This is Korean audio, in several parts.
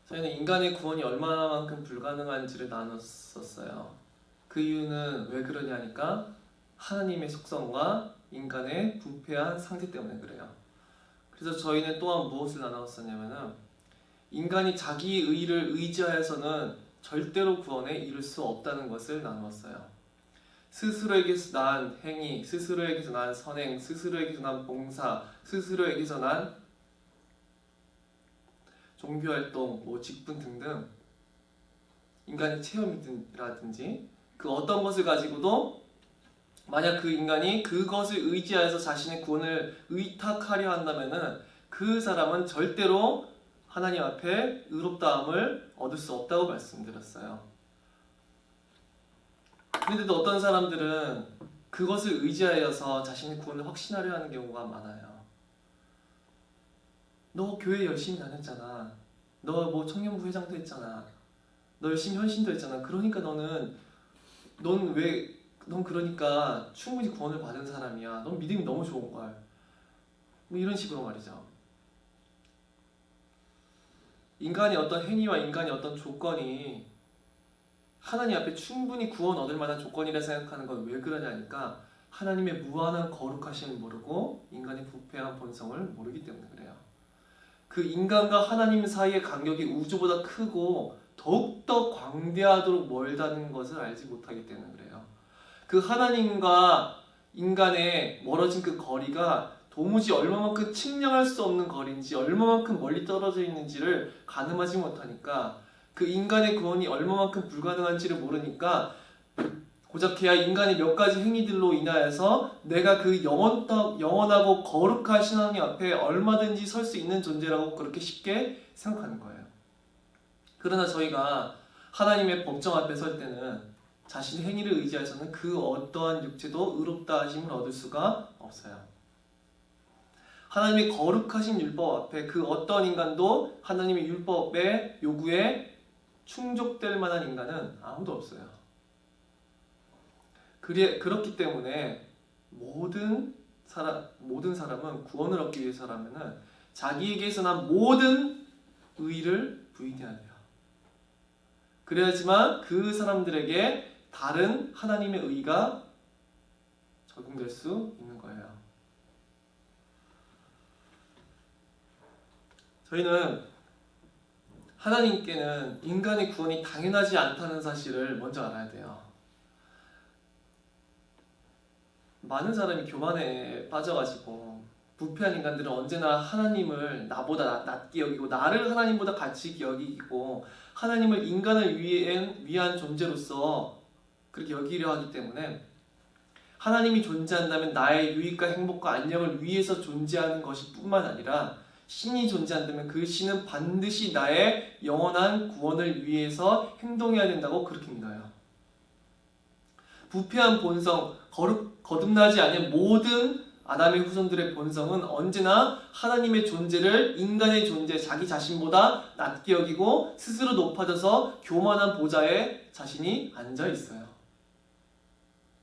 저희는 인간의 구원이 얼마만큼 불가능한지를 나눴었어요. 그 이유는 왜 그러냐니까 하나님의 속성과 인간의 부패한 상태 때문에 그래요. 그래서 저희는 또한 무엇을 나눴었냐면은 인간이 자기 의를 의지하여서는 절대로 구원에 이룰 수 없다는 것을 나누었어요. 스스로에게서 난 행위, 스스로에게서 난 선행, 스스로에게서 난 봉사, 스스로에게서 난 종교활동, 직분 등등 인간의 체험이라든지 그 어떤 것을 가지고도 만약 그 인간이 그것을 의지하여서 자신의 구원을 의탁하려 한다면은 그 사람은 절대로 하나님 앞에 의롭다함을 얻을 수 없다고 말씀드렸어요. 그런데도 어떤 사람들은 그것을 의지하여서 자신의 구원을 확신하려 하는 경우가 많아요. 너 교회 열심히 다녔잖아. 너 청년부 회장도 했잖아. 너 열심히 헌신도 했잖아. 그러니까 넌 그러니까 충분히 구원을 받은 사람이야. 넌 믿음이 너무 좋은걸. 이런 식으로 말이죠. 인간의 어떤 행위와 인간의 어떤 조건이 하나님 앞에 충분히 구원 얻을 만한 조건이라 생각하는 건 왜 그러냐니까 하나님의 무한한 거룩하심을 모르고 인간의 부패한 본성을 모르기 때문에 그래요. 그 인간과 하나님 사이의 간격이 우주보다 크고 더욱더 광대하도록 멀다는 것을 알지 못하기 때문에 그래요. 그 하나님과 인간의 멀어진 그 거리가 도무지 얼마만큼 측량할 수 없는 거리인지 얼마만큼 멀리 떨어져 있는지를 가늠하지 못하니까 그 인간의 구원이 얼마만큼 불가능한지를 모르니까 고작해야 인간의 몇 가지 행위들로 인하여서 내가 그 영원하고 거룩하신 하나님 앞에 얼마든지 설 수 있는 존재라고 그렇게 쉽게 생각하는 거예요. 그러나 저희가 하나님의 법정 앞에 설 때는 자신의 행위를 의지해서는 그 어떠한 육체도 의롭다 하심을 얻을 수가 없어요. 하나님의 거룩하신 율법 앞에 그 어떤 인간도 하나님의 율법의 요구에 충족될 만한 인간은 아무도 없어요. 그렇기 때문에 모든 사람은 구원을 얻기 위해서라면은 자기에게서 난 모든 의를 부인해야 돼요. 그래야지만 그 사람들에게 다른 하나님의 의가 적용될 수 있는 거예요. 저희는 하나님께는 인간의 구원이 당연하지 않다는 사실을 먼저 알아야 돼요. 많은 사람이 교만에 빠져가지고 부패한 인간들은 언제나 하나님을 나보다 낮게 여기고 나를 하나님보다 가치 여기고 하나님을 인간을 위한 존재로서 그렇게 여기려 하기 때문에 하나님이 존재한다면 나의 유익과 행복과 안녕을 위해서 존재하는 것이 뿐만 아니라 신이 존재한다면 그 신은 반드시 나의 영원한 구원을 위해서 행동해야 된다고 그렇게 믿어요. 부패한 본성, 거듭나지 않은 모든 아담의 후손들의 본성은 언제나 하나님의 존재를 인간의 존재, 자기 자신보다 낮게 여기고 스스로 높아져서 교만한 보좌에 자신이 앉아 있어요.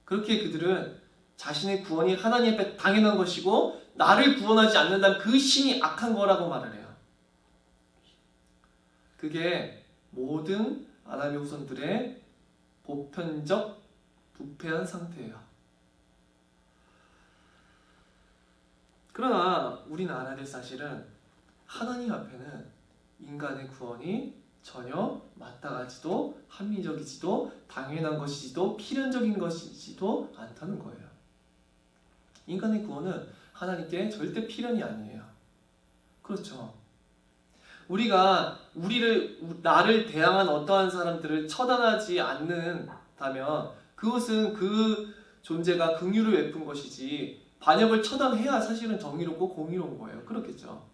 그렇게 그들은 자신의 구원이 하나님 앞에 당연한 것이고 나를 구원하지 않는다면 그 신이 악한 거라고 말을 해요. 그게 모든 아담의 후손들의 보편적 부패한 상태예요. 그러나 우리는 알아야 될 사실은 하나님 앞에는 인간의 구원이 전혀 마땅하지도 합리적이지도 당연한 것이지도 필연적인 것이지도 않다는 거예요. 인간의 구원은 하나님께 절대 필연이 아니에요. 그렇죠. 우리가 나를 대항한 어떠한 사람들을 처단하지 않는다면 그것은 그 존재가 긍휼을 베푼 것이지 반역을 처단해야 사실은 정의롭고 공의로운 거예요. 그렇겠죠.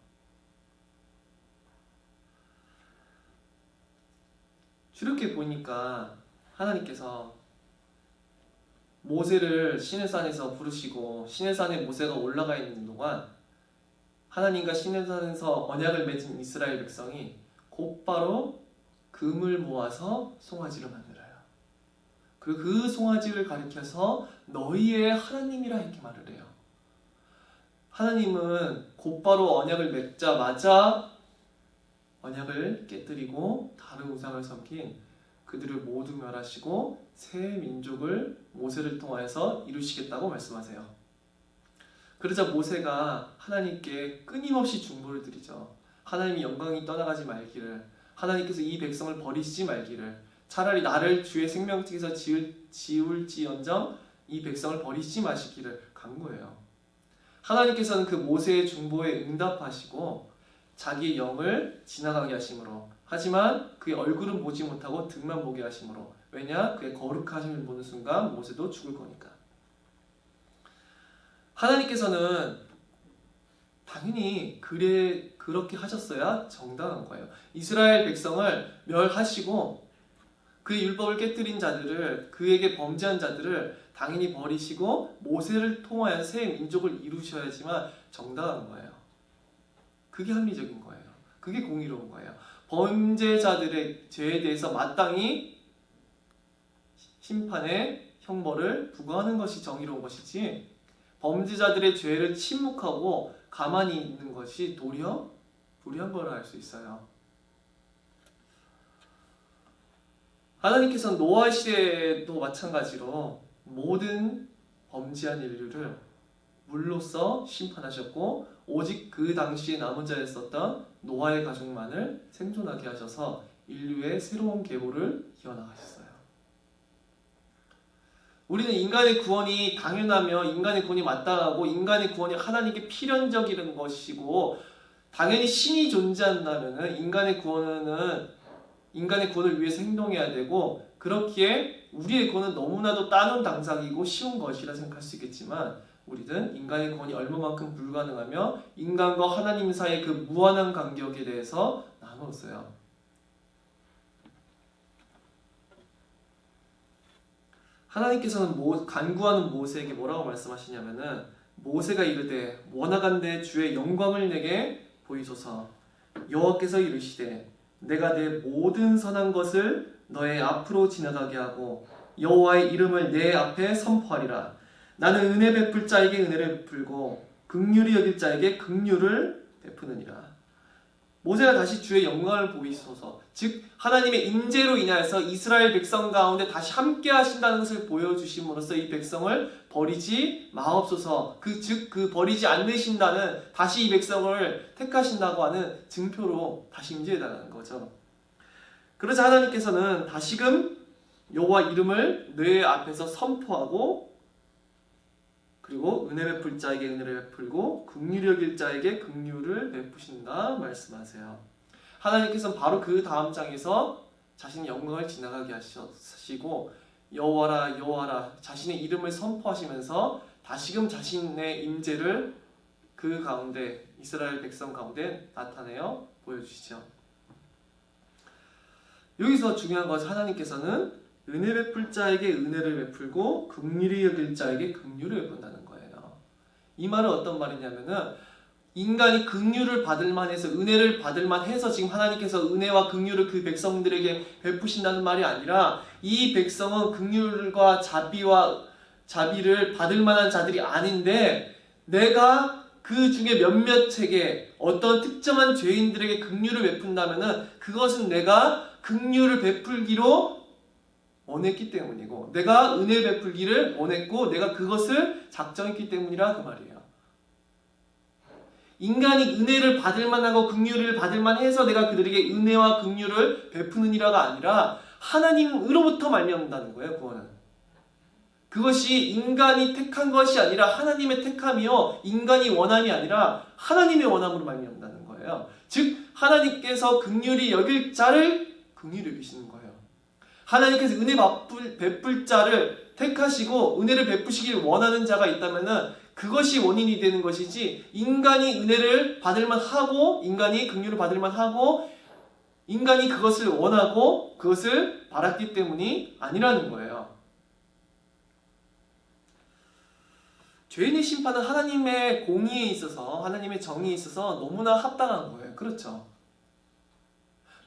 이렇게 보니까 하나님께서 모세를 시내산에서 부르시고 시내산에 모세가 올라가 있는 동안 하나님과 시내산에서 언약을 맺은 이스라엘 백성이 곧바로 금을 모아서 송아지를 만들어요. 그리고 그 송아지를 가리켜서 너희의 하나님이라 이렇게 말을 해요. 하나님은 곧바로 언약을 맺자마자 언약을 깨뜨리고 다른 우상을 섬긴 그들을 모두 멸하시고 새 민족을 모세를 통하여서 이루시겠다고 말씀하세요. 그러자 모세가 하나님께 끊임없이 중보를 드리죠. 하나님이 영광이 떠나가지 말기를, 하나님께서 이 백성을 버리시지 말기를, 차라리 나를 주의 생명책에서 지울지언정 이 백성을 버리시지 마시기를 간구해요. 하나님께서는 그 모세의 중보에 응답하시고 자기의 영을 지나가게 하심으로, 하지만 그의 얼굴은 보지 못하고 등만 보게 하심으로, 왜냐? 그의 거룩하심을 보는 순간 모세도 죽을 거니까. 하나님께서는 당연히 그렇게 하셨어야 정당한 거예요. 이스라엘 백성을 멸하시고 그의 율법을 깨뜨린 자들을, 그에게 범죄한 자들을 당연히 버리시고 모세를 통하여 새 민족을 이루셔야지만 정당한 거예요. 그게 합리적인 거예요. 그게 공의로운 거예요. 범죄자들의 죄에 대해서 마땅히 심판의 형벌을 부과하는 것이 정의로운 것이지, 범죄자들의 죄를 침묵하고 가만히 있는 것이 도리어 불의한 걸 알 수 있어요. 하나님께서는 노아 시대에도 마찬가지로 모든 범죄한 인류를 물로써 심판하셨고, 오직 그 당시에 남은 자였었던 노아의 가족만을 생존하게 하셔서 인류의 새로운 계보를 이어나가셨어요. 우리는 인간의 구원이 당연하며 인간의 구원이 마땅하고 인간의 구원이 하나님께 필연적인 것이고, 당연히 신이 존재한다면 인간의 구원을 위해서 행동해야 되고, 그렇기에 우리의 구원은 너무나도 따놓은 당상이고 쉬운 것이라 생각할 수 있겠지만, 우리는 인간의 구원이 얼마만큼 불가능하며 인간과 하나님 사이의 그 무한한 간격에 대해서 나누었어요. 하나님께서는 간구하는 모세에게 뭐라고 말씀하시냐면은, 모세가 이르되 원하간대 주의 영광을 내게 보이소서. 여호와께서 이르시되 내가 내 모든 선한 것을 너의 앞으로 지나가게 하고 여호와의 이름을 내 앞에 선포하리라. 나는 은혜 베풀 자에게 은혜를 베풀고 긍휼히 여길 자에게 긍휼을 베푸느니라. 모세가 다시 주의 영광을 보이소서, 즉 하나님의 임재로 인하여서 이스라엘 백성 가운데 다시 함께 하신다는 것을 보여주심으로써 이 백성을 버리지 마옵소서, 그 버리지 않으신다는, 다시 이 백성을 택하신다고 하는 증표로 다시 임재해달라는 거죠. 그러자 하나님께서는 다시금 여호와 이름을 내 앞에서 선포하고, 그리고 은혜 베풀 자에게 은혜를 베풀고 긍휼히 여길 자에게 긍휼을 베푸신다 말씀하세요. 하나님께서는 바로 그 다음 장에서 자신의 영광을 지나가게 하시고 여호와라 여호와라 자신의 이름을 선포하시면서 다시금 자신의 임재를 그 가운데, 이스라엘 백성 가운데 나타내어 보여주시죠. 여기서 중요한 것은 하나님께서는 은혜 베풀 자에게 은혜를 베풀고 긍휼히 여길 자에게 긍휼을 베푼다는 거예요. 이 말은 어떤 말이냐면은, 인간이 긍휼을 받을 만해서, 은혜를 받을 만해서 지금 하나님께서 은혜와 긍휼을 그 백성들에게 베푸신다는 말이 아니라, 이 백성은 긍휼과 자비를 받을 만한 자들이 아닌데 내가 그 중에 몇몇에게, 어떤 특정한 죄인들에게 긍휼을 베푼다면은 그것은 내가 긍휼을 베풀기로 원했기 때문이고, 내가 은혜 베풀기를 원했고 내가 그것을 작정했기 때문이라 그 말이에요. 인간이 은혜를 받을 만하고 긍휼을 받을 만해서 내가 그들에게 은혜와 긍휼을 베푸느니라가 아니라 하나님으로부터 말미암는다는 거예요. 구원은 그것이 인간이 택한 것이 아니라 하나님의 택함이요, 인간이 원함이 아니라 하나님의 원함으로 말미암는다는 거예요. 즉 하나님께서 긍휼히 여길 자를 긍휼히 여기시는 거예요. 하나님께서 은혜 베풀 자를 택하시고 은혜를 베푸시길 원하는 자가 있다면은 그것이 원인이 되는 것이지, 인간이 은혜를 받을 만하고 인간이 긍휼을 받을 만하고 인간이 그것을 원하고 그것을 바랐기 때문이 아니라는 거예요. 죄인의 심판은 하나님의 공의에 있어서, 하나님의 정의에 있어서 너무나 합당한 거예요. 그렇죠?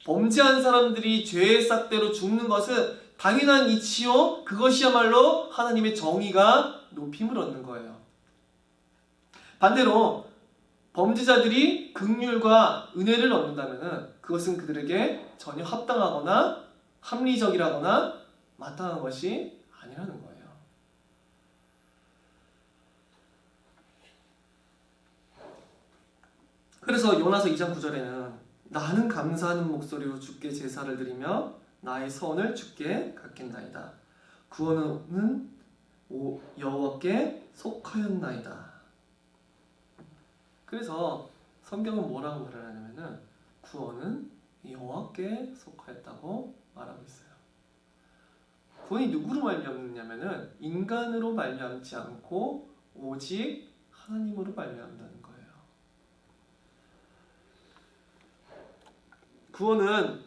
범죄한 사람들이 죄의 싹대로 죽는 것은 당연한 이치요, 그것이야말로 하나님의 정의가 높임을 얻는 거예요. 반대로 범죄자들이 긍휼과 은혜를 얻는다면은 그것은 그들에게 전혀 합당하거나 합리적이라거나 마땅한 것이 아니라는 거예요. 그래서 요나서 2장 9절에는 나는 감사하는 목소리로 주께 제사를 드리며 나의 서원을 주께 갚겠나이다. 구원은 여호와께 속하였나이다. 그래서 성경은 뭐라고 말을 하냐면은 구원은 여호와께 속하였다고 말하고 있어요. 구원이 누구로 말미암느냐면은 인간으로 말미암지 않고 오직 하나님으로 말미암는다는 거예요. 구원은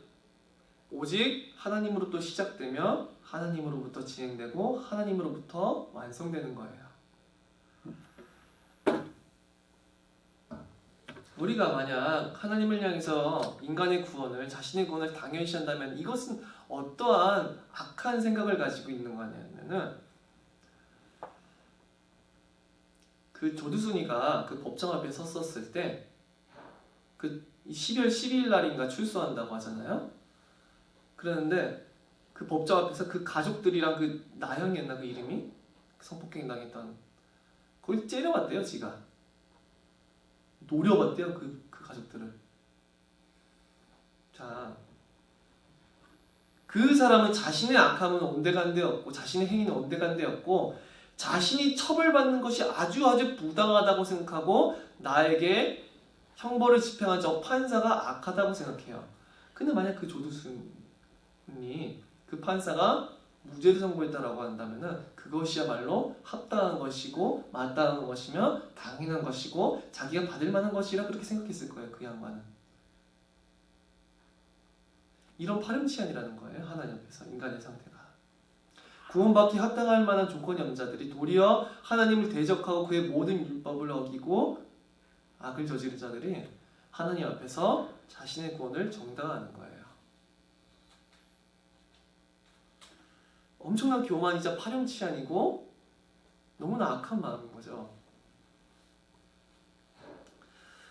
오직 하나님으로부터 시작되며 하나님으로부터 진행되고 하나님으로부터 완성되는 거예요. 우리가 만약 하나님을 향해서 인간의 구원을, 자신의 구원을 당연시 한다면 이것은 어떠한 악한 생각을 가지고 있는 거냐면은 그 조두순이가 그 법정 앞에 섰었을 때 그 12월 12일 날인가 출소한다고 하잖아요. 그러는데 그 법정 앞에서 그 가족들이랑 그 나영이었나 그 이름이? 성폭행 당했던 거기 째려봤대요. 지가 노려봤대요. 그 가족들을. 자, 그 사람은 자신의 악함은 온데간데 없고 자신의 행위는 온데간데 없고 자신이 처벌받는 것이 아주 부당하다고 생각하고 나에게 형벌을 집행한 저 판사가 악하다고 생각해요. 근데 만약 그 조두순이 그 판사가 무죄를 선고했다라고 한다면은 그것이야말로 합당한 것이고 마땅한 것이며 당연한 것이고 자기가 받을 만한 것이라 그렇게 생각했을 거예요. 그 양반은. 이런 파렴치한이라는 거예요. 하나님 앞에서 인간의 상태가. 구원받기 합당할 만한 조건이 없는 자들이 도리어 하나님을 대적하고 그의 모든 율법을 어기고 악을 저지른 자들이 하나님 앞에서 자신의 구원을 정당화하는 거예요. 엄청난 교만이자 파렴치한이고 너무나 악한 마음인 거죠.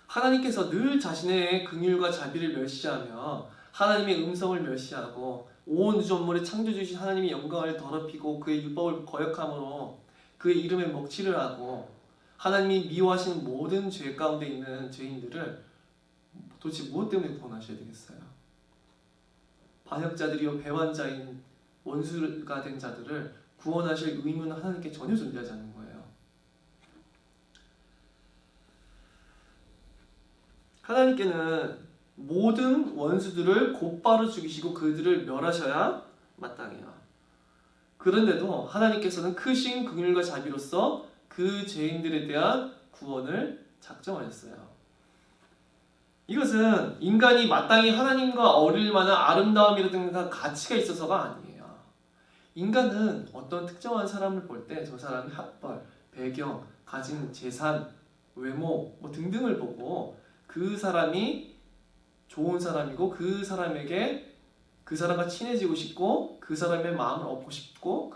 하나님께서 늘 자신의 긍휼과 자비를 멸시하며 하나님의 음성을 멸시하고 온 우주만물의 창조주신 하나님의 영광을 더럽히고 그의 율법을 거역함으로 그의 이름에 먹칠을 하고 하나님이 미워하시는 모든 죄 가운데 있는 죄인들을 도대체 무엇 때문에 구원하셔야 되겠어요? 반역자들이요 배반자인 원수가 된 자들을 구원하실 의무는 하나님께 전혀 존재하지 않는 거예요. 하나님께는 모든 원수들을 곧바로 죽이시고 그들을 멸하셔야 마땅해요. 그런데도 하나님께서는 크신 긍휼과 자비로서 그 죄인들에 대한 구원을 작정하셨어요. 이것은 인간이 마땅히 하나님과 어울릴 만한 아름다움이라든가 가치가 있어서가 아니에요. 인간은 어떤 특정한 사람을 볼 때 저 사람의 학벌, 배경, 가진 재산, 외모 등등을 보고 그 사람이 좋은 사람이고 그 사람에게 그 사람과 친해지고 싶고 그 사람의 마음을 얻고 싶고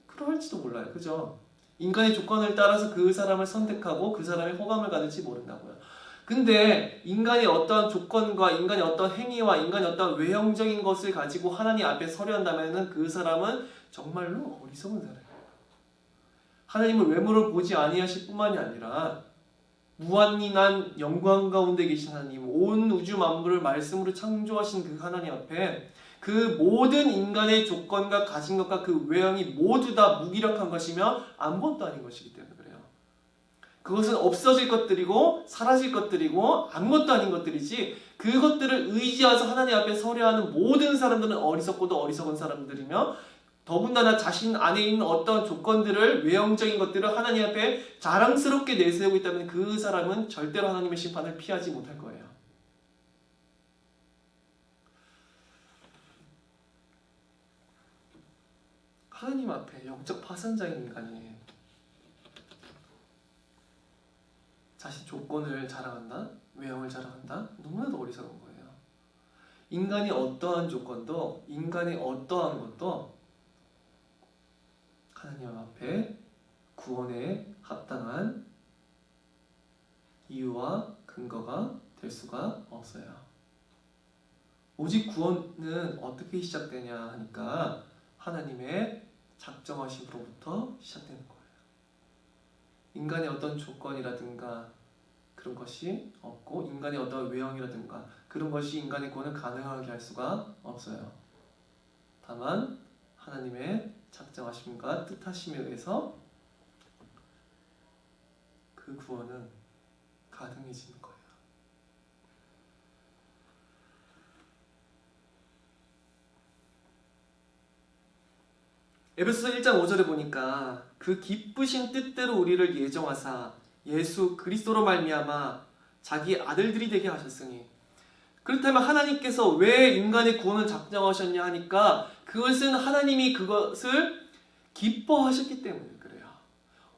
그럴지도 몰라요. 그죠? 인간의 조건을 따라서 그 사람을 선택하고 그 사람의 호감을 가질지 모른다고요. 근데 인간의 어떠한 조건과 인간의 어떤 행위와 인간의 어떤 외형적인 것을 가지고 하나님 앞에 서려 한다면 그 사람은 정말로 어리석은 사람이에요. 하나님은 외모를 보지 아니하실 뿐만이 아니라 무한한 영광 가운데 계신 하나님, 온 우주 만물을 말씀으로 창조하신 그 하나님 앞에 그 모든 인간의 조건과 가진 것과 그 외형이 모두 다 무기력한 것이며 아무것도 아닌 것이기 때문에 그래요. 그것은 없어질 것들이고 사라질 것들이고 아무것도 아닌 것들이지 그것들을 의지해서 하나님 앞에 서려 하는 모든 사람들은 어리석고도 어리석은 사람들이며 더군다나 자신 안에 있는 어떤 조건들을 외형적인 것들을 하나님 앞에 자랑스럽게 내세우고 있다면 그 사람은 절대로 하나님의 심판을 피하지 못할 거예요. 하나님 앞에 영적 파산자인 인간이 자신 조건을 자랑한다? 외형을 자랑한다? 너무나도 어리석은 거예요. 인간이 어떠한 조건도 인간이 어떠한 것도 하나님 앞에 구원에 합당한 이유와 근거가 될 수가 없어요. 오직 구원은 어떻게 시작되냐 하니까 하나님의 작정하심으로부터 시작되는 거예요. 인간의 어떤 조건이라든가 그런 것이 없고 인간의 어떤 외형이라든가 그런 것이 인간의 구원을 가능하게 할 수가 없어요. 다만 하나님의 작정하심과 뜻하심에 의해서 그 구원은 가능해지는 거예요. 에베소서 1장 5절에 보니까 그 기쁘신 뜻대로 우리를 예정하사 예수 그리스도로 말미암아 자기 아들들이 되게 하셨으니, 그렇다면 하나님께서 왜 인간의 구원을 작정하셨냐 하니까 그것은 하나님이 그것을 기뻐하셨기 때문에 그래요.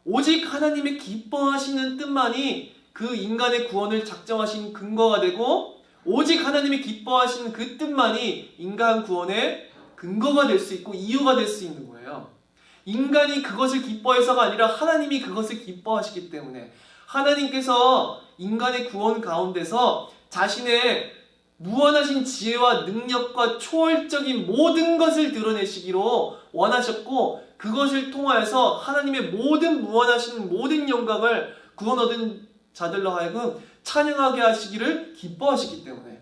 오직 하나님의 기뻐하시는 뜻만이 그 인간의 구원을 작정하신 근거가 되고, 오직 하나님이 기뻐하시는 그 뜻만이 인간 구원의 근거가 될 수 있고 이유가 될 수 있는 거예요. 인간이 그것을 기뻐해서가 아니라 하나님이 그것을 기뻐하시기 때문에 하나님께서 인간의 구원 가운데서 자신의 무한하신 지혜와 능력과 초월적인 모든 것을 드러내시기로 원하셨고, 그것을 통하여서 하나님의 모든 무한하신 모든 영광을 구원 얻은 자들로 하여금 찬양하게 하시기를 기뻐하시기 때문에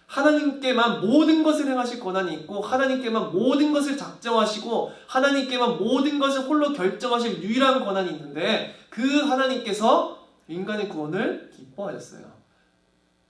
하나님께만 모든 것을 행하실 권한이 있고, 하나님께만 모든 것을 작정하시고, 하나님께만 모든 것을 홀로 결정하실 유일한 권한이 있는데, 그 하나님께서 인간의 구원을 기뻐하셨어요.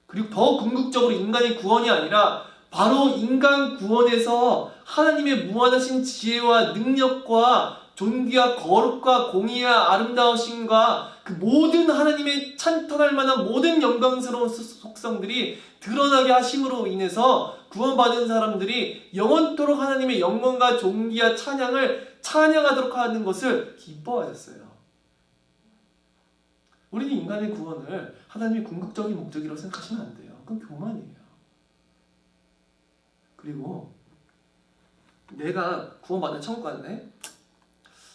그리고 더 궁극적으로 인간의 구원이 아니라 바로 인간 구원에서 하나님의 무한하신 지혜와 능력과 존귀와 거룩과 공의와 아름다우심과 그 모든 하나님의 찬탄할 만한 모든 영광스러운 속성들이 드러나게 하심으로 인해서 구원받은 사람들이 영원토록 하나님의 영광과 존귀와 찬양을 찬양하도록 하는 것을 기뻐하셨어요. 우리는 인간의 구원을 하나님의 궁극적인 목적이라고 생각하시면 안 돼요. 그건 교만이에요. 그리고 내가 구원받은 천국 갔네?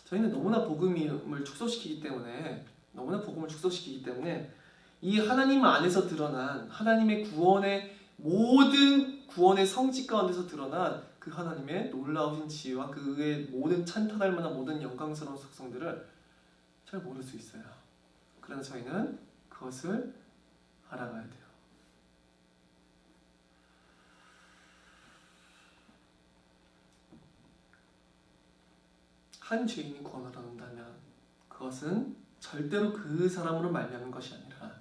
저희는 너무나 복음을 축소시키기 때문에 이 하나님 안에서 드러난 하나님의 구원의 모든 구원의 성취 가운데서 드러난 그 하나님의 놀라우신 지혜와 그의 모든 찬탄할 만한 모든 영광스러운 속성들을 잘 모를 수 있어요. 그러나 저희는 그것을 알아가야 돼요. 한 죄인이 구원을 얻는다면 그것은 절대로 그 사람으로 말미암은 것이 아니라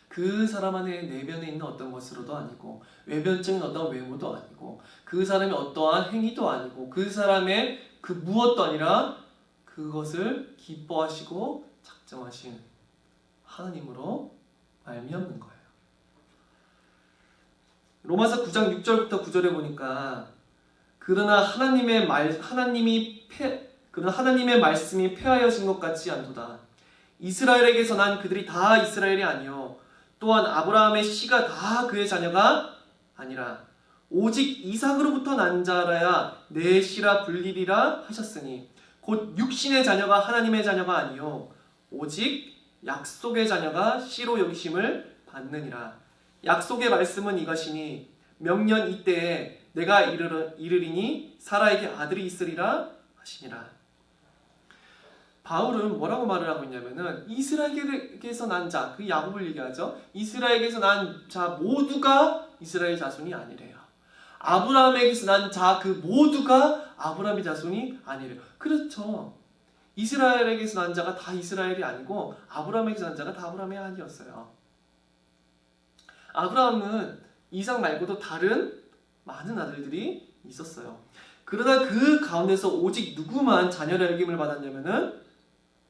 그 사람 안에 내면에 있는 어떤 것으로도 아니고 외변적인 어떤 외모도 아니고 그 사람의 어떠한 행위도 아니고 그 사람의 그 무엇도 아니라 그것을 기뻐하시고 작정하신 하나님으로 말미암는 거예요. 로마서 9장 6절부터 9절에 보니까 그러나 하나님의 말씀이 폐하여진 것 같지 않도다. 이스라엘에게서 난 그들이 다 이스라엘이 아니요 또한 아브라함의 씨가 다 그의 자녀가 아니라 오직 이삭으로부터 난 자라야 내 씨라 불리리라 하셨으니 곧 육신의 자녀가 하나님의 자녀가 아니요 오직 약속의 자녀가 씨로 여기심을 받느니라. 약속의 말씀은 이것이니 명년 이때에 내가 이르리니 사라에게 아들이 있으리라 하시니라. 바울은 뭐라고 말을 하고 있냐면은 이스라엘에게서 난 자, 그 야곱을 얘기하죠. 이스라엘에게서 난 자 모두가 이스라엘 자손이 아니래요. 아브라함에게서 난 자 그 모두가 아브라함의 자손이 아니래요. 그렇죠. 이스라엘에게서 난 자가 다 이스라엘이 아니고 아브라함에게서 난 자가 다 아브라함이 아니었어요. 아브라함은 이삭 말고도 다른 많은 아들들이 있었어요. 그러나 그 가운데서 오직 누구만 자녀라 여김을 받았냐면은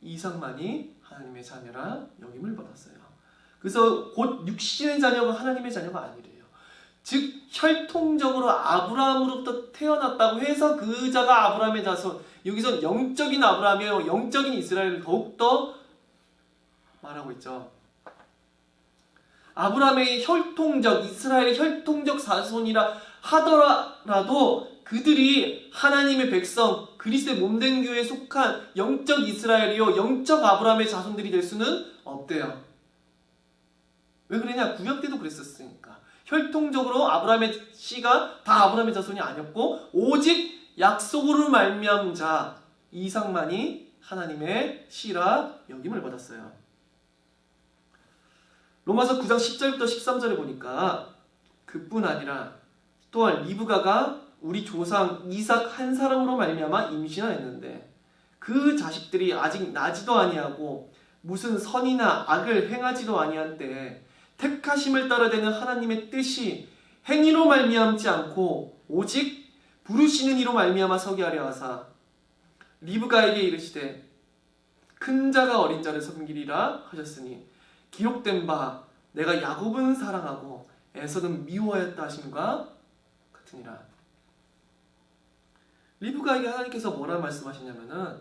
이삭만이 하나님의 자녀라 여김을 받았어요. 그래서 곧 육신의 자녀가 하나님의 자녀가 아니래요. 즉 혈통적으로 아브라함으로부터 태어났다고 해서 그 자가 아브라함의 자손, 여기서 영적인 아브라함이에요. 영적인 이스라엘을 더욱더 말하고 있죠. 아브라함의 혈통적, 이스라엘의 혈통적 자손이라 하더라도 그들이 하나님의 백성, 그리스도의 몸된 교회에 속한 영적 이스라엘이요 영적 아브라함의 자손들이 될 수는 없대요. 왜 그러냐? 구약 때도 그랬었으니까. 혈통적으로 아브라함의 씨가 다 아브라함의 자손이 아니었고 오직 약속으로 말미암은 자 이삭만이 하나님의 씨라 여김을 받았어요. 로마서 9장 10절부터 13절에 보니까 그뿐 아니라 또한 리브가가 우리 조상 이삭 한 사람으로 말미암아 임신하였는데 그 자식들이 아직 나지도 아니하고 무슨 선이나 악을 행하지도 아니한 때에 택하심을 따라 되는 하나님의 뜻이 행위로 말미암지 않고 오직 부르시는 이로 말미암아 서게 하려 하사 리브가에게 이르시되 큰 자가 어린 자를 섬기리라 하셨으니 기록된 바 내가 야곱은 사랑하고 에서는 미워하였다 하심과 같으니라. 리브가에게 하나님께서 뭐라 말씀하시냐면은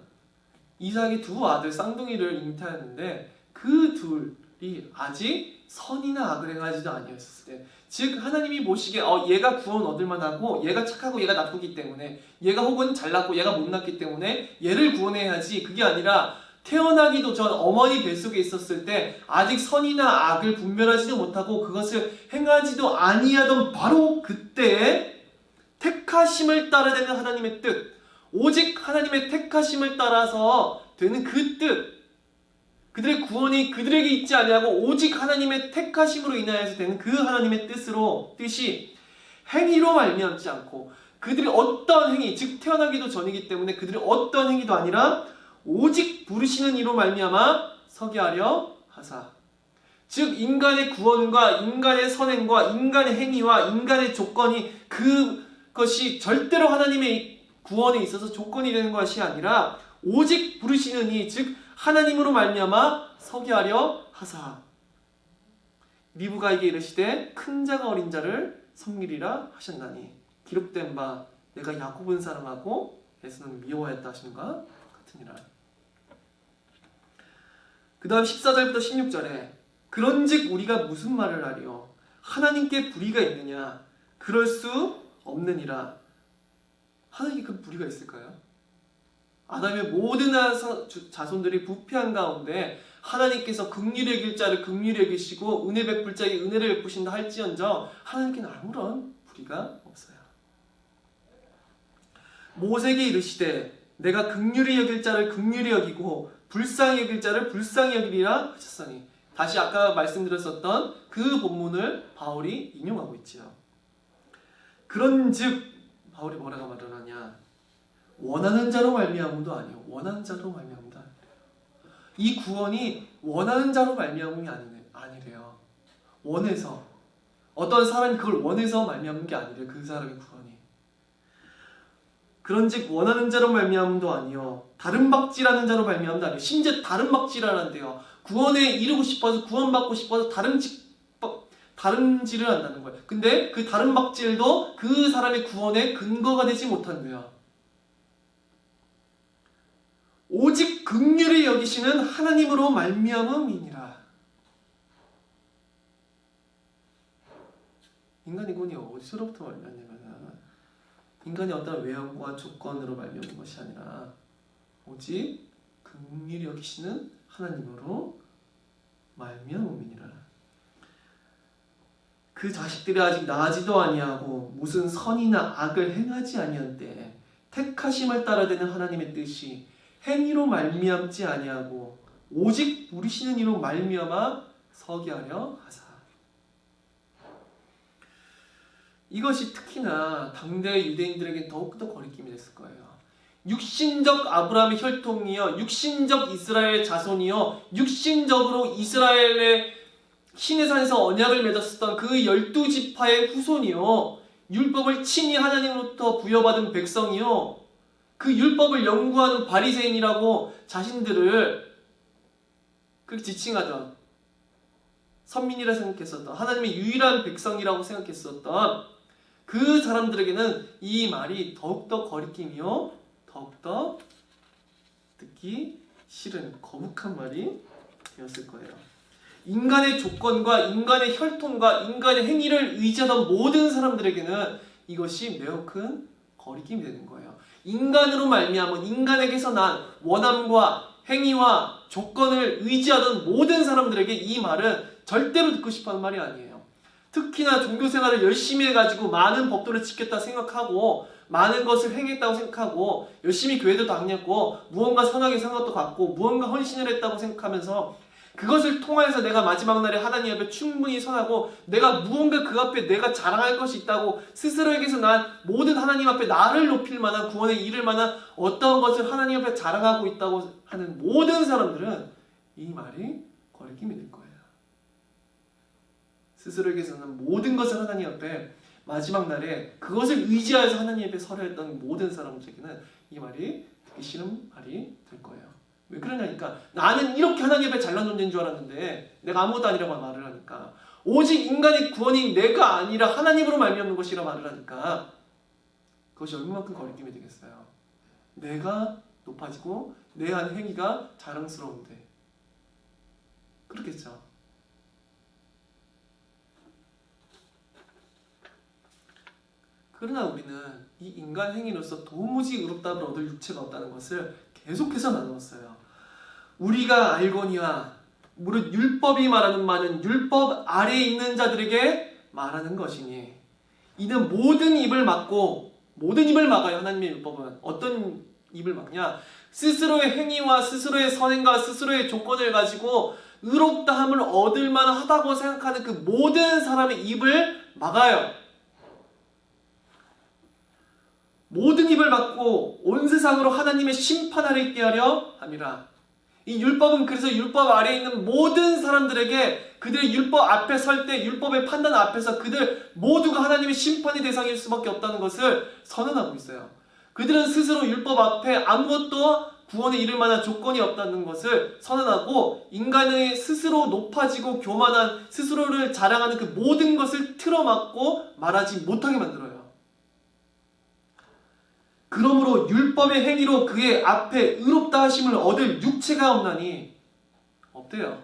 이삭이 두 아들 쌍둥이를 잉태하였는데 그 둘이 아직 선이나 악을 행하지도 아니었을 때, 즉 하나님이 보시기에 얘가 구원 얻을 만하고 얘가 착하고 얘가 나쁘기 때문에 얘가 혹은 잘났고 얘가 못났기 때문에 얘를 구원해야지, 그게 아니라 태어나기도 전 어머니 뱃속에 있었을 때 아직 선이나 악을 분별하지도 못하고 그것을 행하지도 아니하던 바로 그때에 택하심을 따라 되는 하나님의 뜻, 오직 하나님의 택하심을 따라서 되는 그 뜻, 그들의 구원이 그들에게 있지 아니하고 오직 하나님의 택하심으로 인하여서 되는 그 하나님의 뜻이 행위로 말미암지 않고 그들이 어떤 행위, 즉 태어나기도 전이기 때문에 그들이 어떤 행위도 아니라 오직 부르시는 이로 말미암아 서게 하려 하사, 즉 인간의 구원과 인간의 선행과 인간의 행위와 인간의 조건이 그것이 절대로 하나님의 구원에 있어서 조건이 되는 것이 아니라 오직 부르시는 이, 즉 하나님으로 말미암아 서게 하려 하사 리브가에게 이르시되 큰 자가 어린 자를 섬기리라 하셨나니 기록된 바 내가 야곱은 사랑하고 에서는 미워하였다 하심과 같으니라. 그 다음 14절부터 16절에 그런즉 우리가 무슨 말을 하리요? 하나님께 불의가 있느냐? 그럴 수 없느니라. 하나님께 그 불의가 있을까요? 아담의 모든 자손들이 부패한 가운데 하나님께서 긍휼히 여길 자를 긍휼히 여기시고 은혜 베풀 자에게 은혜를 베푸신다 할지언정 하나님께는 아무런 불의가 없어요. 모세에게 이르시되 내가 긍휼히 여길 자를 긍휼히 여기고 불쌍히 여길 자를 불쌍히 여기리라 하셨으니, 다시 아까 말씀드렸었던 그 본문을 바울이 인용하고 있지요. 그런즉 바울이 뭐라고 말을 하냐? 원하는 자로 말미암음도 아니요 원하는 자로 말미암음도 아니래요. 이 구원이 원하는 자로 말미암음이 아니래요. 원해서, 어떤 사람이 그걸 원해서 말미암은 게 아니래요. 그 사람의 구원이. 그런즉 원하는 자로 말미암음도 아니요 다른 박지라는 자로 말미암음도 아니요. 심지어 다른 박지라는데요, 구원에 이르고 싶어서 구원받고 싶어서 다른 질을 한다는 거예요. 근데 그 다른 박질도 그 사람의 구원의 근거가 되지 못한대요. 오직 긍휼히 여기시는 하나님으로 말미암음이니라. 인간의 구원이 어디서부터 말미암냐면 인간의 어떤 외형과 조건으로 말미암는 것이 아니라 오직 긍휼히 여기시는 하나님으로 말미암음이니라. 그 자식들이 아직 나지도 아니하고 무슨 선이나 악을 행하지 아니한 때에 택하심을 따라 되는 하나님의 뜻이 행위로 말미암지 아니하고 오직 부르시는 이로 말미암아 서게 하려 하사. 이것이 특히나 당대 유대인들에게 더욱더 거리낌이 됐을 거예요. 육신적 아브라함의 혈통이요, 육신적 이스라엘 자손이요, 육신적으로 이스라엘의 시내산에서 언약을 맺었었던 그 12지파의 후손이요, 율법을 친히 하나님으로부터 부여받은 백성이요, 그 율법을 연구하는 바리새인이라고 자신들을 그렇게 지칭하던, 선민이라 생각했었던, 하나님의 유일한 백성이라고 생각했었던 그 사람들에게는 이 말이 더욱더 거리낌이요, 더욱더 듣기 싫은 거북한 말이 되었을 거예요. 인간의 조건과 인간의 혈통과 인간의 행위를 의지하던 모든 사람들에게는 이것이 매우 큰 거리낌이 되는 거예요. 인간으로 말미암은, 인간에게서 난 원함과 행위와 조건을 의지하던 모든 사람들에게 이 말은 절대로 듣고 싶어하는 말이 아니에요. 특히나 종교생활을 열심히 해가지고 많은 법도를 지켰다 생각하고 많은 것을 행했다고 생각하고 열심히 교회도 다녔고 무언가 선하게 산 것도 같고 무언가 헌신을 했다고 생각하면서 그것을 통하여서 내가 마지막 날에 하나님 앞에 충분히 선하고 내가 무언가 그 앞에 내가 자랑할 것이 있다고 스스로에게서 난 모든 하나님 앞에 나를 높일 만한 구원에 이를 만한 어떤 것을 하나님 앞에 자랑하고 있다고 하는 모든 사람들은 이 말이 거리낌이 될 거예요. 스스로에게서는 모든 것을 하나님 앞에 마지막 날에 그것을 의지하여서 하나님 앞에 서려 했던 모든 사람들에게는 이 말이 듣기 싫은 말이 될 거예요. 왜 그러냐니까 나는 이렇게 하나님 앞에 잘난 존재인 줄 알았는데 내가 아무것도 아니라고 말을 하니까 오직 인간의 구원이 내가 아니라 하나님으로 말미암는 것이라 말을 하니까 그것이 얼마만큼 거리낌이 되겠어요. 내가 높아지고 내 한 행위가 자랑스러운데 그렇겠죠. 그러나 우리는 이 인간 행위로서 도무지 의롭다함을 얻을 육체가 없다는 것을 계속해서 나누었어요. 우리가 알거니와 무릇 율법이 말하는 말은 율법 아래에 있는 자들에게 말하는 것이니 이는 모든 입을 막고 모든 입을 막아요. 하나님의 율법은 어떤 입을 막냐? 스스로의 행위와 스스로의 선행과 스스로의 조건을 가지고 의롭다함을 얻을 만하다고 생각하는 그 모든 사람의 입을 막아요. 모든 입을 막고 온 세상으로 하나님의 심판 아래 있게 하려 함이라. 이 율법은 그래서 율법 아래에 있는 모든 사람들에게 그들의 율법 앞에 설 때 율법의 판단 앞에서 그들 모두가 하나님의 심판의 대상일 수밖에 없다는 것을 선언하고 있어요. 그들은 스스로 율법 앞에 아무것도 구원에 이를 만한 조건이 없다는 것을 선언하고 인간의 스스로 높아지고 교만한 스스로를 자랑하는 그 모든 것을 틀어막고 말하지 못하게 만들어요. 그러므로 율법의 행위로 그의 앞에 의롭다 하심을 얻을 육체가 없나니 없대요.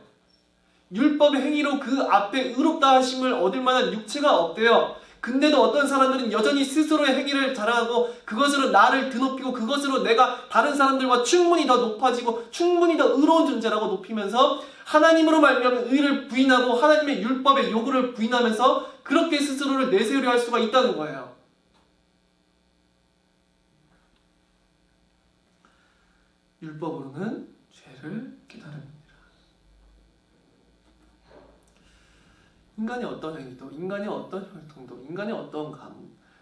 율법의 행위로 그 앞에 의롭다 하심을 얻을 만한 육체가 없대요. 근데도 어떤 사람들은 여전히 스스로의 행위를 자랑하고 그것으로 나를 드높이고 그것으로 내가 다른 사람들과 충분히 더 높아지고 충분히 더 의로운 존재라고 높이면서 하나님으로 말미암은 의를 부인하고 하나님의 율법의 요구를 부인하면서 그렇게 스스로를 내세우려 할 수가 있다는 거예요. 율법으로는 죄를 깨달음이니라. 인간의 어떤 행위도, 인간의 어떤 혈통도, 인간의 어떤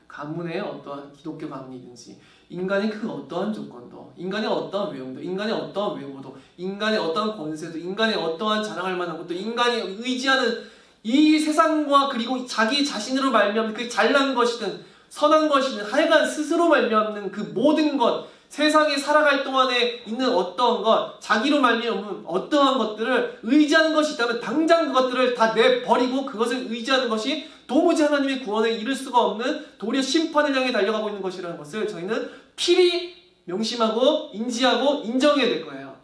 가문의 어떠한 기독교 가문이든지, 인간의 그 어떠한 조건도, 인간의 어떠한 외형도, 인간의 어떠한 외모도, 인간의 어떠한 권세도, 인간의 어떠한 자랑할 만한 것도, 인간이 의지하는 이 세상과 그리고 자기 자신으로 말미암는 그 잘난 것이든 선한 것이든 하여간 스스로 말미암는 그 모든 것, 세상에 살아갈 동안에 있는 어떠한 것, 자기로 말미암은 어떠한 것들을 의지하는 것이 있다면 당장 그것들을 다 내버리고 그것을 의지하는 것이 도무지 하나님의 구원에 이를 수가 없는 도리어 심판을 향해 달려가고 있는 것이라는 것을 저희는 필히 명심하고 인지하고 인정해야 될 거예요.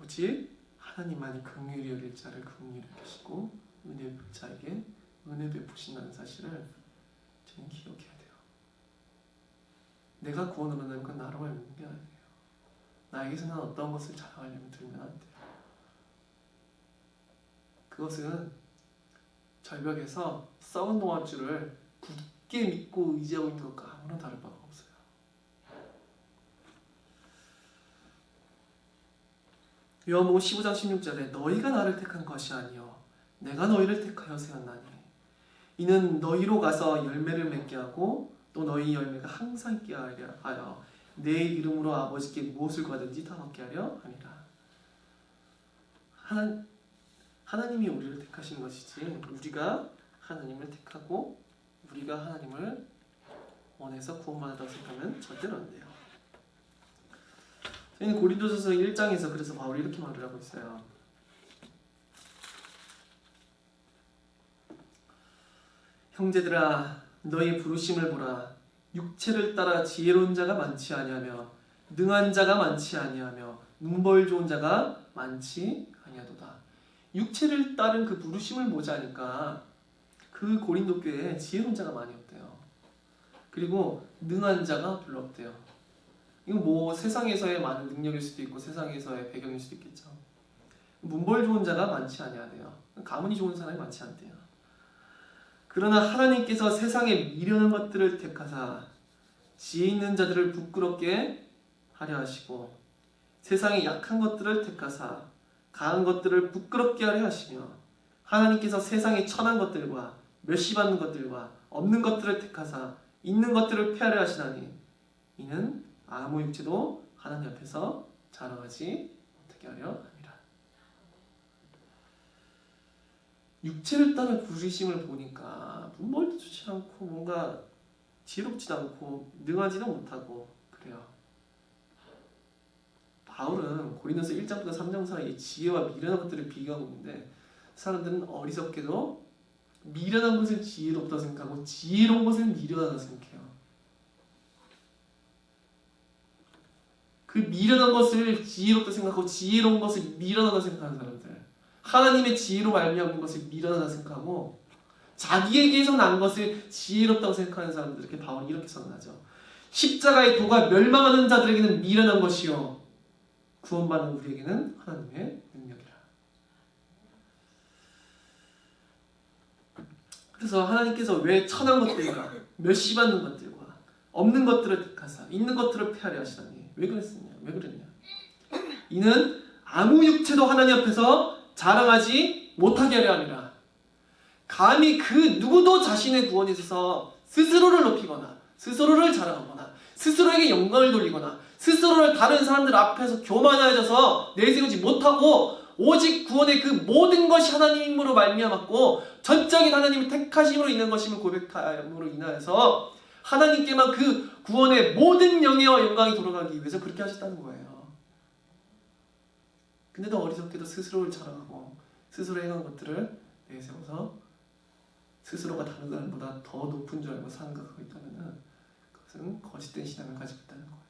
오직 하나님만이 긍휼히 여길 자를 긍휼히 여기시고 은혜 베풀 자에게 은혜 베푸신다는 사실을 저는 기억해야 돼요. 내가 구원을 얻는 건 나로 말미암는 게 아니에요. 나에게서 난 어떤 것을 자랑하려면 들면 안 돼요. 그것은 절벽에서 썩은 동아줄을 굳게 믿고 의지하고 있는 것과 아무런 다를 바가 없어요. 요한복음 15장 16절에 너희가 나를 택한 것이 아니요 내가 너희를 택하여 세웠나니 이는 너희로 가서 열매를 맺게 하고 또 너희 열매가 항상 있게 하여 내 이름으로 아버지께 무엇을 구하든지 다 얻게 하려 함이라. 하나님이 우리를 택하신 것이지 우리가 하나님을 택하고 우리가 하나님을 원해서 구원받았다고 생각하면 절대로 안 돼요. 저희는 고린도전서 1장에서 그래서 바울이 이렇게 말을 하고 있어요. 형제들아 너희 부르심을 보라. 육체를 따라 지혜로운 자가 많지 아니하며 능한 자가 많지 아니하며 눈벌 좋은 자가 많지 아니하도다. 육체를 따른 그 부르심을 보자니까 그 고린도 교회에 지혜로운 자가 많이 없대요. 그리고 능한 자가 별로 없대요. 이건 뭐 세상에서의 많은 능력일 수도 있고 세상에서의 배경일 수도 있겠죠. 문벌 좋은 자가 많지 아니하대요. 가문이 좋은 사람이 많지 않대요. 그러나 하나님께서 세상에 미련한 것들을 택하사 지혜 있는 자들을 부끄럽게 하려 하시고 세상에 약한 것들을 택하사 강한 것들을 부끄럽게 하려 하시며 하나님께서 세상에 천한 것들과 멸시받는 것들과 없는 것들을 택하사 있는 것들을 폐하려 하시나니 이는 아무 육체도 하나님 앞에서 자랑하지 못하게 하려 합니다. 육체를 따라 부르심을 보니까 문벌도 좋지 않고 뭔가 지혜롭지도 않고 능하지도 못하고 그래요. 바울은 고린도서 1장부터 3장 사이에 지혜와 미련한 것들을 비교하고 있는데 사람들은 어리석게도 미련한 것을 지혜롭다고 생각하고 지혜로운 것을 미련하다고 생각해요. 그 미련한 것을 지혜롭다고 생각하고 지혜로운 것을 미련하다고 생각하는 사람들, 하나님의 지혜로 말미암은 것을 미련하다고 생각하고 자기에게서 난 것을 지혜롭다고 생각하는 사람들에게 바울이 이렇게 선언하죠. 십자가의 도가 멸망하는 자들에게는 미련한 것이요 구원받는 우리에게는 하나님의 능력이라. 그래서 하나님께서 왜 천한 것들과 멸시받는 것들과 없는 것들을 택하사 있는 것들을 폐하려 하시다니 왜 그랬냐? 이는 아무 육체도 하나님 앞에서 자랑하지 못하게 하려 함이라. 감히 그 누구도 자신의 구원에 있어서 스스로를 높이거나 스스로를 자랑하거나 스스로에게 영광을 돌리거나 스스로를 다른 사람들 앞에서 교만해져서 내세우지 못하고 오직 구원의 그 모든 것이 하나님으로 말미암았고 전적인 하나님의 택하심으로 인한 것임을 고백함으로 인하여서 하나님께만 그 구원의 모든 영예와 영광이 돌아가기 위해서 그렇게 하셨다는 거예요. 근데도 어리석게도 스스로를 자랑하고 스스로 행한 것들을 내세워서 스스로가 다른 사람보다 더 높은 줄 알고 생각하고 있다면 그것은 거짓된 신앙을 가지고 있다는 거예요.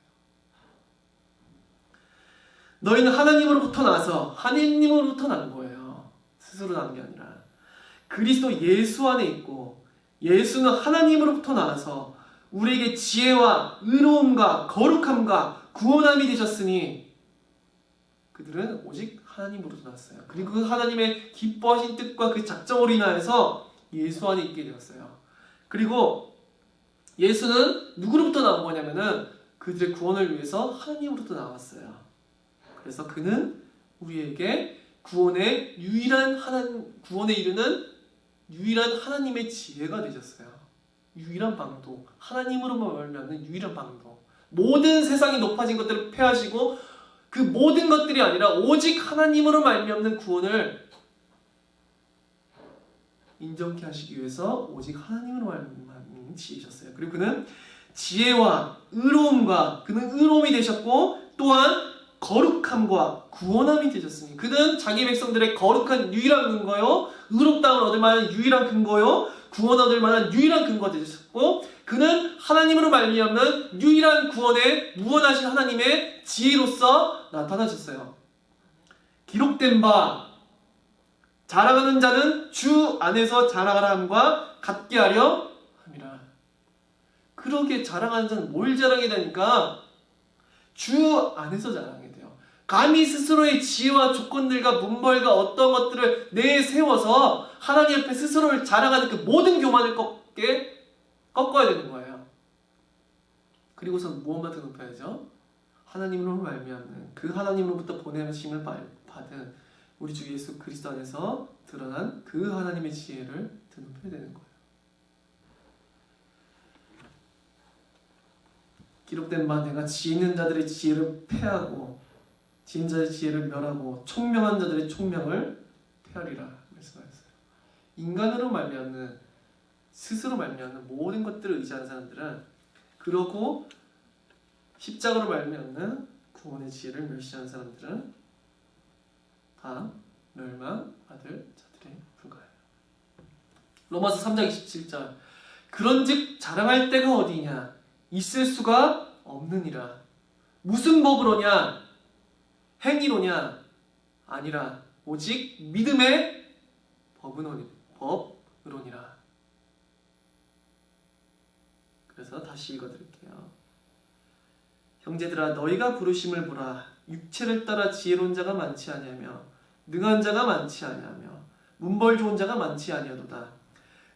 너희는 하나님으로부터 나서 하나님으로부터 난 거예요. 스스로 난 게 아니라 그리스도 예수 안에 있고 예수는 하나님으로부터 나와서 우리에게 지혜와 의로움과 거룩함과 구원함이 되셨으니 그들은 오직 하나님으로부터 나왔어요. 그리고 그 하나님의 기뻐하신 뜻과 그 작정으로 인하여서 예수 안에 있게 되었어요. 그리고 예수는 누구로부터 나온 거냐면은 그들의 구원을 위해서 하나님으로부터 나왔어요. 그래서 그는 우리에게 구원에 이르는 유일한 하나님의 지혜가 되셨어요. 유일한 방도, 하나님으로만 말미암는 유일한 방도. 모든 세상이 높아진 것들을 폐하시고 그 모든 것들이 아니라 오직 하나님으로 말미암는 구원을 인정케 하시기 위해서 오직 하나님으로 말미암는 지혜셨어요. 그리고 그는 지혜와 의로움과 그는 의로움이 되셨고 또한 거룩함과 구원함이 되셨으니 그는 자기 백성들의 거룩한 유일한 근거요 의롭다함을 얻을 만한 유일한 근거요 구원 얻을 만한 유일한 근거가 되셨고 그는 하나님으로 말미암는 유일한 구원의 무한하신 하나님의 지혜로서 나타나셨어요. 기록된 바 자랑하는 자는 주 안에서 자랑하라 함과 같게 하려 함이라. 그렇게 자랑하는 자는 뭘 자랑해야 되니까 주 안에서 자랑해야 돼요. 감히 스스로의 지혜와 조건들과 문벌과 어떤 것들을 내세워서 하나님 앞에 스스로를 자랑하는 그 모든 교만을 꺾어야 되는 거예요. 그리고서 무엇만 더 높여야죠? 하나님으로 말미암는 그 하나님으로부터 보내심을 받은 우리 주 예수 그리스도 안에서 드러난 그 하나님의 지혜를 더 높여야 되는 거예요. 기록된 바 내가 지혜 있는 자들의 지혜를 폐하고 지은 자의 지혜를 멸하고 총명한 자들의 총명을 폐하리라 말씀하셨어요. 인간으로 말미암는 스스로 말미암는 모든 것들을 의지하는 사람들은 그러고 십자가로 말미암는 구원의 지혜를 멸시하는 사람들은 다 멸망받을 자들에 불과해요. 로마서 3장 27절 그런즉 자랑할 때가 어디냐 있을 수가 없느니라. 무슨 법으로냐 행위로냐 아니라 오직 믿음의 법으로니라. 그래서 다시 읽어드릴게요. 형제들아 너희가 부르심을 보라. 육체를 따라 지혜로운 자가 많지 아니하며 능한 자가 많지 아니하며 문벌 좋은 자가 많지 아니하도다.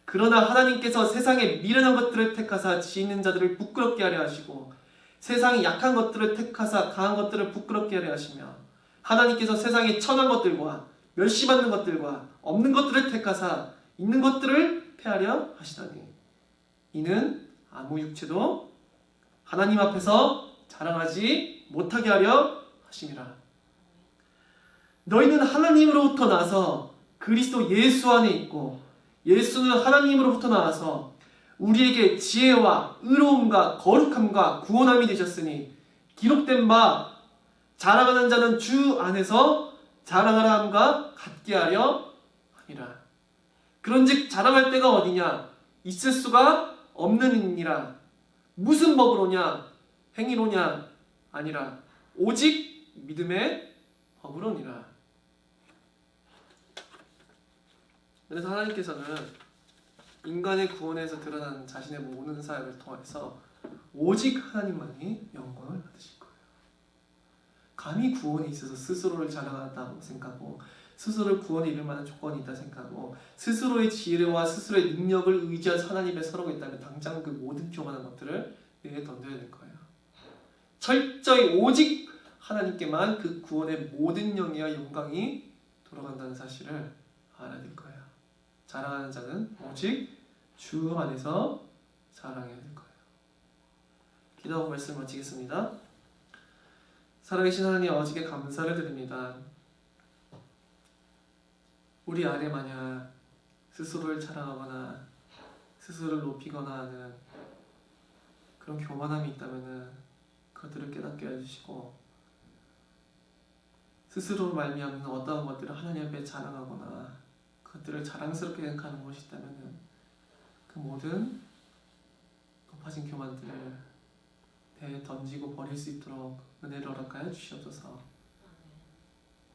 그러나 하나님께서 세상의 미련한 것들을 택하사 지혜 있는 자들을 부끄럽게 하려 하시고 세상이 약한 것들을 택하사 강한 것들을 부끄럽게 하려 하시며 하나님께서 세상의 천한 것들과 멸시받는 것들과 없는 것들을 택하사 있는 것들을 폐하려 하시다니 이는 아무 육체도 하나님 앞에서 자랑하지 못하게 하려 하심이라. 너희는 하나님으로부터 나서 그리스도 예수 안에 있고 예수는 하나님으로부터 나와서 우리에게 지혜와 의로움과 거룩함과 구원함이 되셨으니 기록된 바 자랑하는 자는 주 안에서 자랑하라 함과 같게 하려 하니라. 그런즉 자랑할 때가 어디냐? 있을 수가 없느니라. 무슨 법으로냐? 행위로냐? 아니라 오직 믿음의 법으로니라. 그래서 하나님께서는 인간의 구원에서 드러나는 자신의 모든 사역을 통해서 오직 하나님만이 영광을 받으실 거예요. 감히 구원에 있어서 스스로를 자랑한다고 생각하고 스스로를 구원에 이를 만한 조건이 있다 생각하고 스스로의 지혜와 스스로의 능력을 의지한 하나님에 서러고 있다면 당장 그 모든 교만한 것들을 내게 던져야 될 거예요. 철저히 오직 하나님께만 그 구원의 모든 영예와 영광이 돌아간다는 사실을 알아야 될 거예요. 자랑하는 자는 오직 주 안에서 자랑해야 될 거예요. 기도하고 말씀을 마치겠습니다. 살아계신 하나님 아버지께 감사를 드립니다. 우리 안에 만약 스스로를 자랑하거나 스스로를 높이거나 하는 그런 교만함이 있다면 그것들을 깨닫게 해주시고 스스로 말미암는 어떠한 것들을 하나님 앞에 자랑하거나 그것들을 자랑스럽게 생각하는 것이 있다면 그 모든 높아진 교만들을 배에 던지고 버릴 수 있도록 은혜를 허락하여 주시옵소서.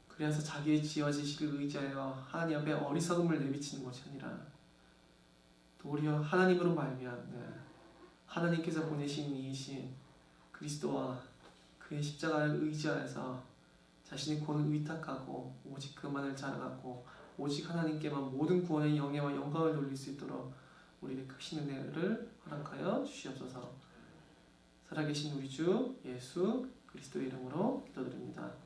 그래서 자기의 지혜와 지식을 의지하여 하나님 앞에 어리석음을 내비치는 것이 아니라 도리어 하나님으로 말미암는 하나님께서 보내신 이이신 그리스도와 그의 십자가를 의지하여서 자신의 구원을 의탁하고 오직 그만을 자랑하고 오직 하나님께만 모든 구원의 영예와 영광을 돌릴 수 있도록 우리에게 크신 은혜를 허락하여 주시옵소서. 살아계신 우리 주 예수 그리스도의 이름으로 기도드립니다.